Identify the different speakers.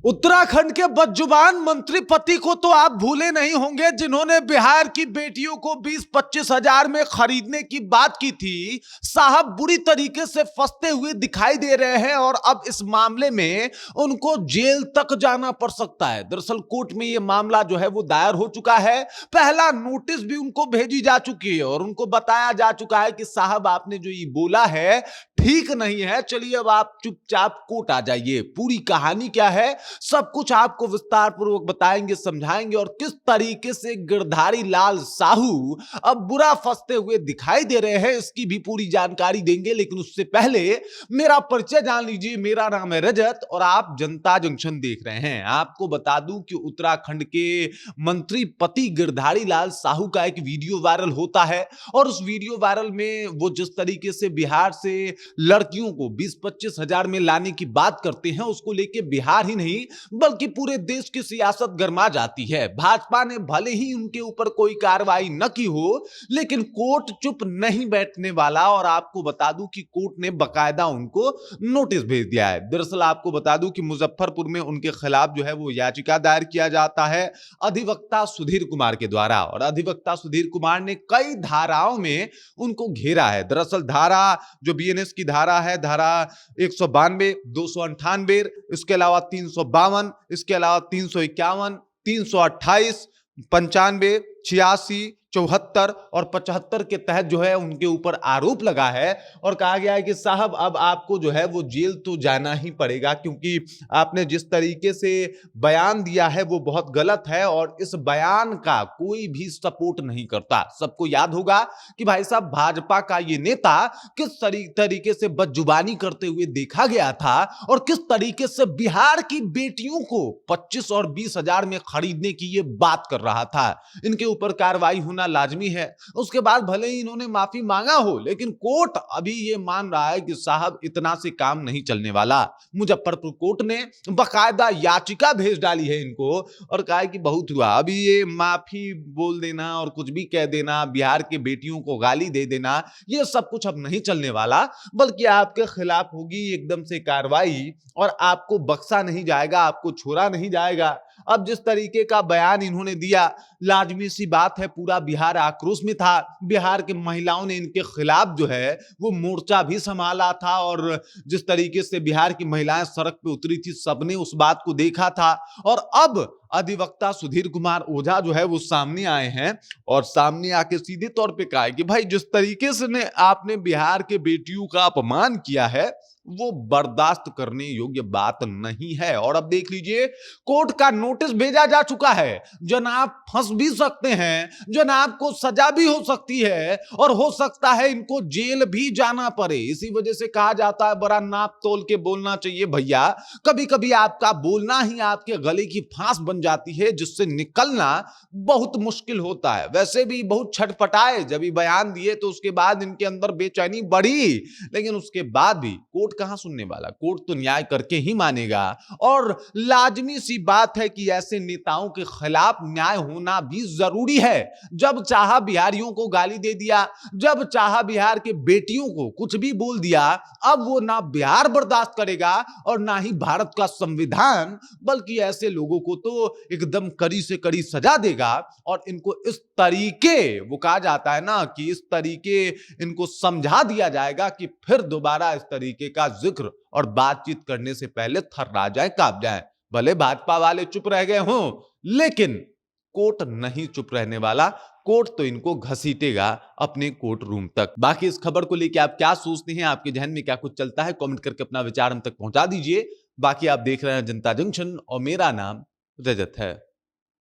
Speaker 1: उत्तराखंड के बदजुबान मंत्री पति को तो आप भूले नहीं होंगे, जिन्होंने बिहार की बेटियों को 20-25 हजार में खरीदने की बात की थी। साहब बुरी तरीके से फंसते हुए दिखाई दे रहे हैं और अब इस मामले में उनको जेल तक जाना पड़ सकता है। दरअसल कोर्ट में यह मामला जो है वो दायर हो चुका है। पहला नोटिस भी उनको भेजी जा चुकी है और उनको बताया जा चुका है कि साहब आपने जो ये बोला है ठीक नहीं है, चलिए अब आप चुपचाप कोर्ट आ जाइए। पूरी कहानी क्या है सब कुछ आपको विस्तार पूर्वक बताएंगे, समझाएंगे और किस तरीके से गिरधारी लाल साहू अब बुरा फंसते हुए दिखाई दे रहे हैं इसकी भी पूरी जानकारी देंगे। लेकिन उससे पहले मेरा परिचय जान लीजिए। मेरा नाम है रजत और आप जनता जंक्शन देख रहे हैं। आपको बता दूं कि उत्तराखंड के मंत्री पति गिरधारी लाल साहू का एक वीडियो वायरल होता है और उस वीडियो वायरल में वो जिस तरीके से बिहार से लड़कियों को 20-25 हजार में लाने की बात करते हैं, उसको लेके बिहार ही नहीं बल्कि पूरे देश की सियासत गर्मा जाती है। भाजपा ने भले ही उनके ऊपर कोई कार्रवाई न की हो, लेकिन कोर्ट चुप नहीं बैठने वाला और आपको बता दूं कि कोर्ट ने बकायदा उनको नोटिस भेज दिया है। दरअसल आपको बता दूं कि मुजफ्फरपुर में उनके खिलाफ जो है वो याचिका दायर किया जाता है अधिवक्ता सुधीर कुमार के द्वारा और अधिवक्ता सुधीर कुमार ने कई धाराओं में उनको घेरा है। दरअसल धारा जो बीएनएस की धारा है, धारा 192, 298, इसके अलावा 352, इसके अलावा 351, 328, 95, 86, 74 और 75 के तहत जो है उनके ऊपर आरोप लगा है और कहा गया है कि साहब अब आपको जो है वो जेल तो जाना ही पड़ेगा, क्योंकि आपने जिस तरीके से बयान दिया है वो बहुत गलत है और इस बयान का कोई भी सपोर्ट नहीं करता। सबको याद होगा कि भाई साहब भाजपा का ये नेता किस तरीके से बदजुबानी करते हुए देखा गया था और किस तरीके से बिहार की बेटियों को 25 और 20 हजार में खरीदने की ये बात कर रहा था। इनके ऊपर कार्रवाई होना लाजमी है। उसके बाद भले ही इन्होंने माफी मांगा हो, लेकिन कोर्ट अभी ये मान रहा है कि साहब इतना से काम नहीं चलने वाला। मुजफ्फरपुर कोर्ट ने बकायदा याचिका भेज डाली है इनको और कहा है कि बहुत हुआ, अभी ये माफी बोल देना और कुछ भी कह देना, बिहार के बेटियों को गाली दे देना, ये सब कुछ अब नहीं चलने वाला, बल्कि आपके खिलाफ होगी एकदम से कार्रवाई और आपको बख्शा नहीं जाएगा, आपको छोड़ा नहीं जाएगा। अब जिस तरीके का बयान इन्होंने दिया, लाजमी सी बात है पूरा बिहार आक्रोश में था। बिहार के महिलाओं ने इनके खिलाफ जो है वो मोर्चा भी संभाला था और जिस तरीके से बिहार की महिलाएं सड़क पे उतरी थी, सबने उस बात को देखा था। और अब अधिवक्ता सुधीर कुमार ओझा जो है वो सामने आए हैं और सामने आके सीधे तौर पे कहा है कि भाई जिस तरीके से आपने बिहार के बेटियों का अपमान किया है वो बर्दाश्त करने योग्य बात नहीं है। और अब देख लीजिए कोर्ट का नोटिस भेजा जा चुका है। जनाब फंस भी सकते हैं, जनाब को सजा भी हो सकती है और हो सकता है इनको जेल भी जाना पड़े। इसी वजह से कहा जाता है बड़ा नाप तोल के बोलना चाहिए भैया। कभी कभी आपका बोलना ही आपके गले की फांस बन जाती है, जिससे निकलना बहुत मुश्किल होता है। वैसे भी बहुत छटपटाए जब ये बयान दिए तो उसके बाद इनके अंदर बेचैनी बढ़ी, लेकिन उसके बाद भी कोर्ट कहां सुनने वाला। कोर्ट तो न्याय करके ही मानेगा और लाजमी सी बात है कि ऐसे नेताओं के खिलाफ न्याय होना भी जरूरी है। जब चाहा बिहारियों को गाली दे दिया, जब चाहा बिहार के बेटियों को कुछ भी बोल दिया, अब वो ना बिहार बर्दाश्त करेगा और ना ही भारत का संविधान, बल्कि ऐसे लोगों को तो एकदम कड़ी से कड़ी सजा देगा और इनको इस तरीके, वो कहा जाता है ना कि इस तरीके इनको समझा दिया जाएगा कि फिर दोबारा इस तरीके का जिक्र और बातचीत करने से पहले थर्रा जाए, कांप जाए। भले भाजपा वाले चुप रह गए हों, लेकिन कोर्ट नहीं चुप रहने वाला। कोर्ट तो इनको घसीटेगा अपने कोर्ट रूम तक। बाकी इस खबर को लेकर आप क्या सोचते हैं, आपके जहन में क्या कुछ चलता है, कमेंट करके अपना विचार हम तक पहुंचा दीजिए। बाकी आप देख रहे हैं जनता जंक्शन और मेरा नाम रजत है।